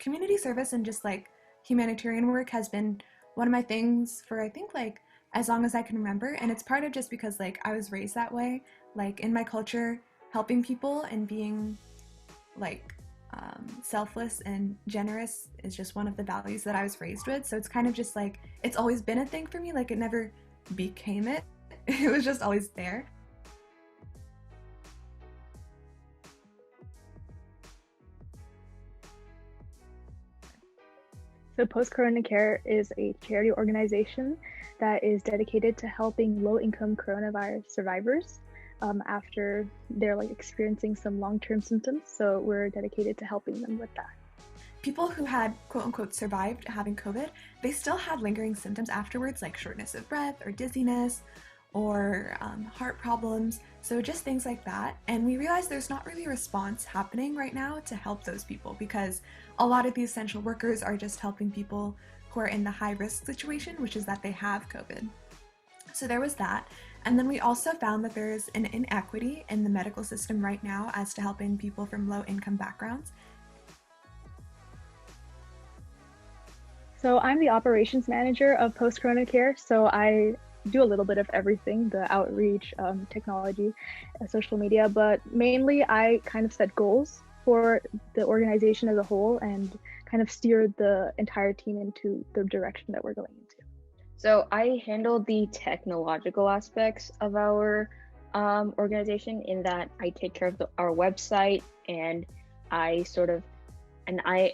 community service and just like humanitarian work has been one of my things for I think like as long as I can remember. And it's part of just because like I was raised that way. Like in my culture, helping people and being like selfless and generous is just one of the values that I was raised with. So it's kind of just like it's always been a thing for me. Like it never became it. It was just always there. So Post-Corona Care is a charity organization that is dedicated to helping low-income coronavirus survivors after they're like experiencing some long-term symptoms. So we're dedicated to helping them with that. People who had quote unquote survived having COVID, they still had lingering symptoms afterwards, like shortness of breath or dizziness or heart problems. So just things like that. And we realized there's not really a response happening right now to help those people because a lot of the essential workers are just helping people who are in the high risk situation, which is that they have COVID. So there was that. And then we also found that there's an inequity in the medical system right now as to helping people from low income backgrounds. So I'm the operations manager of Post-Corona Care. So I do a little bit of everything, the outreach, technology, social media, but mainly I kind of set goals for the organization as a whole and kind of steer the entire team into the direction that we're going into. So I handle the technological aspects of our organization in that I take care of our website and I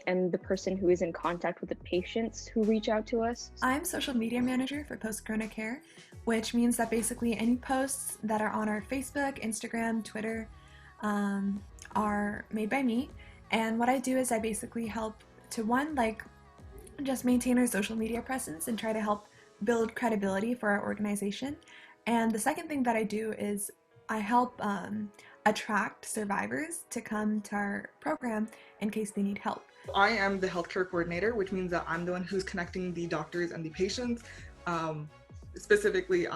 am the person who is in contact with the patients who reach out to us. I'm social media manager for Post-Corona Care, which means that basically any posts that are on our Facebook, Instagram, Twitter are made by me. And what I do is I basically help to just maintain our social media presence and try to help build credibility for our organization. And the second thing that I do is I help attract survivors to come to our program in case they need help. I am the healthcare coordinator, which means that I'm the one who's connecting the doctors and the patients. Specifically,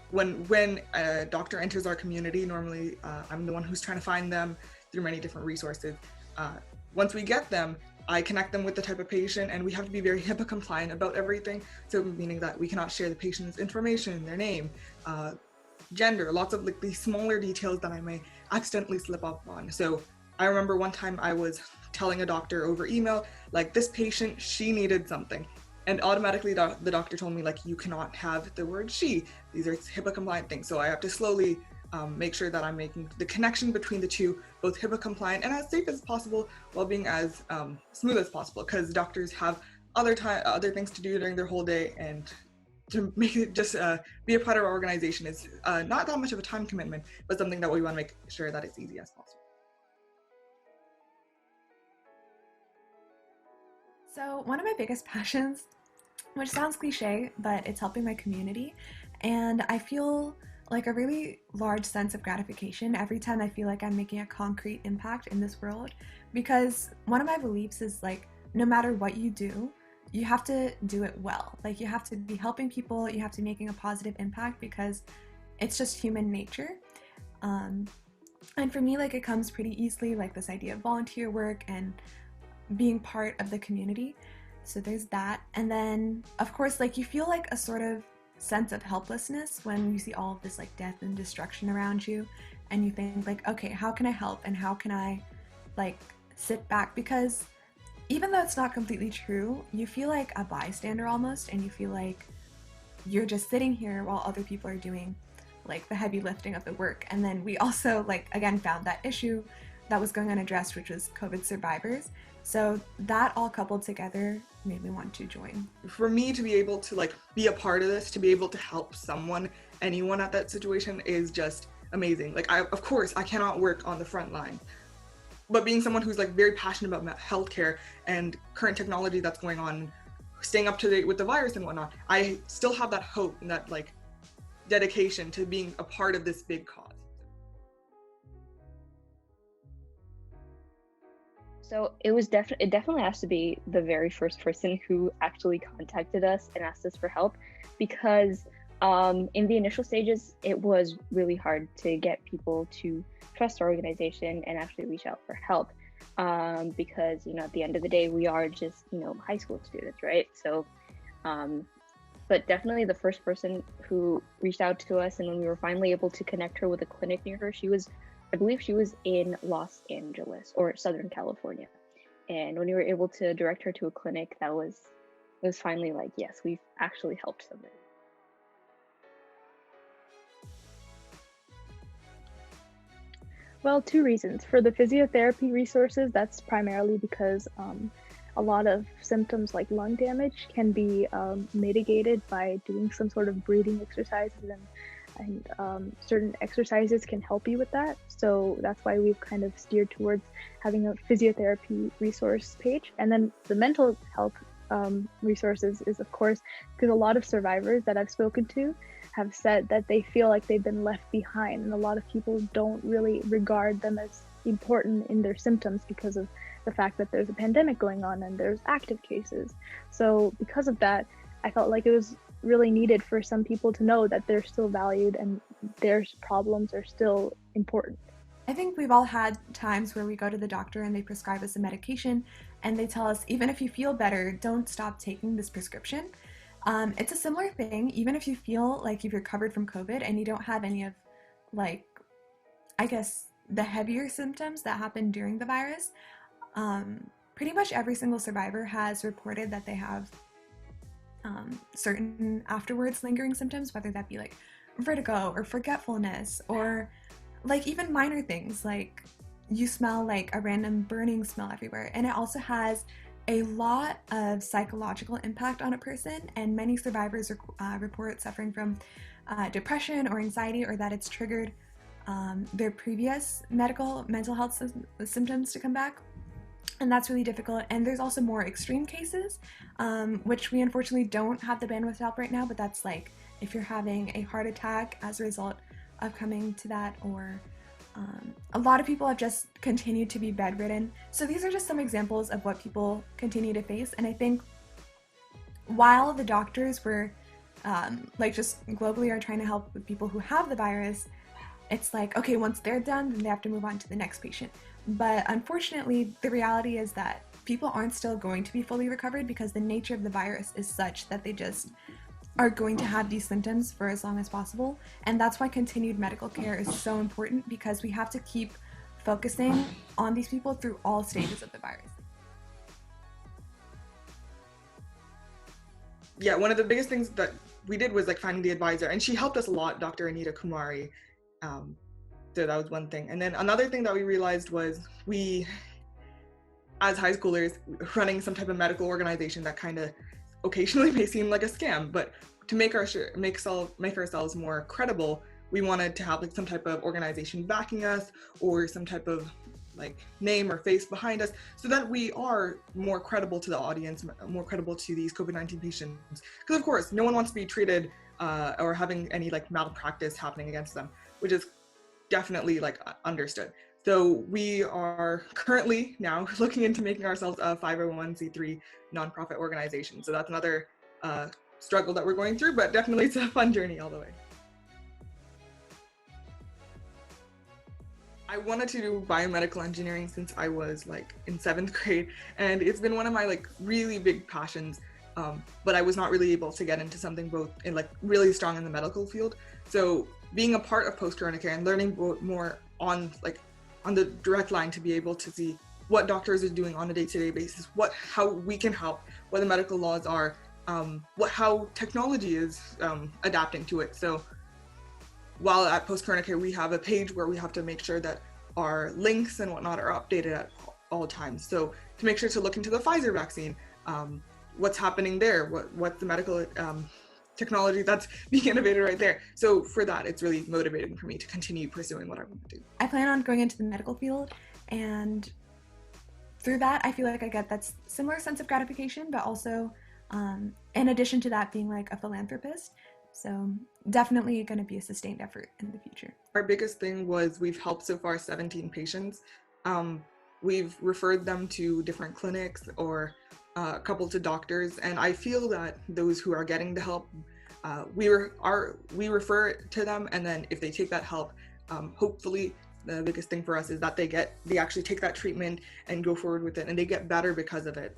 when a doctor enters our community, normally I'm the one who's trying to find them through many different resources. Once we get them, I connect them with the type of patient, and we have to be very HIPAA compliant about everything. So meaning that we cannot share the patient's information, their name, gender, lots of like these smaller details that I may accidentally slip up on. So I remember one time I was telling a doctor over email, like this patient, she needed something. And automatically the doctor told me like, you cannot have the word she. These are HIPAA compliant things. So I have to slowly make sure that I'm making the connection between the two, both HIPAA compliant and as safe as possible while being as smooth as possible, because doctors have other things to do during their whole day, and to make it just be a part of our organization is not that much of a time commitment, but something that we want to make sure that it's easy as possible. So one of my biggest passions, which sounds cliche, but it's helping my community. And I feel like a really large sense of gratification every time I feel like I'm making a concrete impact in this world, because one of my beliefs is like, no matter what you do, you have to do it well. Like you have to be helping people, you have to be making a positive impact, because it's just human nature. And for me, like it comes pretty easily, like this idea of volunteer work and being part of the community. So there's that. And then of course, like you feel like a sort of sense of helplessness when you see all of this like death and destruction around you, and you think like, okay, how can I help and how can I like sit back? Because even though it's not completely true, you feel like a bystander almost, and you feel like you're just sitting here while other people are doing like the heavy lifting of the work. And then we also like again found that issue that was going unaddressed, which was COVID survivors. So that all coupled together made me want to join. For me to be able to like be a part of this, to be able to help anyone at that situation is just amazing. Like of course I cannot work on the front line, but being someone who's like very passionate about healthcare and current technology that's going on, staying up to date with the virus and whatnot, I still have that hope and that like dedication to being a part of this big cause. So it definitely has to be the very first person who actually contacted us and asked us for help, because in the initial stages, it was really hard to get people to trust our organization and actually reach out for help. because, at the end of the day, we are just, high school students, right? So, but definitely the first person who reached out to us, and when we were finally able to connect her with a clinic near her, I believe she was in Los Angeles or Southern California. And when we were able to direct her to a clinic, it was finally like, yes, we've actually helped somebody. Well, two reasons. For the physiotherapy resources, that's primarily because a lot of symptoms like lung damage can be mitigated by doing some sort of breathing exercises, and certain exercises can help you with that. So that's why we've kind of steered towards having a physiotherapy resource page. And then the mental health resources is, of course, because a lot of survivors that I've spoken to have said that they feel like they've been left behind, and a lot of people don't really regard them as important in their symptoms because of the fact that there's a pandemic going on and there's active cases. So because of that, I felt like it was really needed for some people to know that they're still valued and their problems are still important. I think we've all had times where we go to the doctor and they prescribe us a medication and they tell us, even if you feel better, don't stop taking this prescription. It's a similar thing. Even if you feel like you've recovered from COVID and you don't have any of, like, I guess, the heavier symptoms that happened during the virus, pretty much every single survivor has reported that they have certain afterwards lingering symptoms, whether that be like vertigo or forgetfulness, or like even minor things like you smell like a random burning smell everywhere. And it also has a lot of psychological impact on a person, and many survivors report suffering from depression or anxiety, or that it's triggered their previous mental health symptoms to come back. And that's really difficult. And there's also more extreme cases, which we unfortunately don't have the bandwidth to help right now, but that's like if you're having a heart attack as a result of coming to that, or a lot of people have just continued to be bedridden. So these are just some examples of what people continue to face. And I think while the doctors were like just globally are trying to help with people who have the virus, it's like, okay, once they're done, then they have to move on to the next patient. But unfortunately, the reality is that people aren't still going to be fully recovered because the nature of the virus is such that they just are going to have these symptoms for as long as possible. And that's why continued medical care is so important, because we have to keep focusing on these people through all stages of the virus. Yeah, one of the biggest things that we did was like finding the advisor, and she helped us a lot, Dr. Anita Kumari. So that was one thing. And then another thing that we realized was we, as high schoolers, running some type of medical organization that kind of occasionally may seem like a scam, but to make ourselves more credible, we wanted to have like some type of organization backing us, or some type of like name or face behind us, so that we are more credible to the audience, more credible to these COVID-19 patients. Because of course, no one wants to be treated or having any like malpractice happening against them, which is definitely like understood. So we are currently now looking into making ourselves a 501c3 nonprofit organization. So that's another struggle that we're going through, but definitely it's a fun journey all the way. I wanted to do biomedical engineering since I was like in 7th grade, and it's been one of my like really big passions. But I was not really able to get into something both in like really strong in the medical field. So being a part of post-corona care and learning more on the direct line to be able to see what doctors are doing on a day-to-day basis, how we can help, what the medical laws are, how technology is adapting to it. So while at post-corona care, we have a page where we have to make sure that our links and whatnot are updated at all times. So to make sure to look into the Pfizer vaccine, what's happening there, what's the medical technology that's being innovated right there. So for that, it's really motivating for me to continue pursuing what I want to do. I plan on going into the medical field, and through that, I feel like I get that similar sense of gratification, but also in addition to that, being like a philanthropist. So definitely going to be a sustained effort in the future. Our biggest thing was we've helped so far 17 patients. We've referred them to different clinics or a couple to doctors, and I feel that those who are getting the help, we refer to them, and then if they take that help, hopefully the biggest thing for us is that they actually take that treatment and go forward with it, and they get better because of it.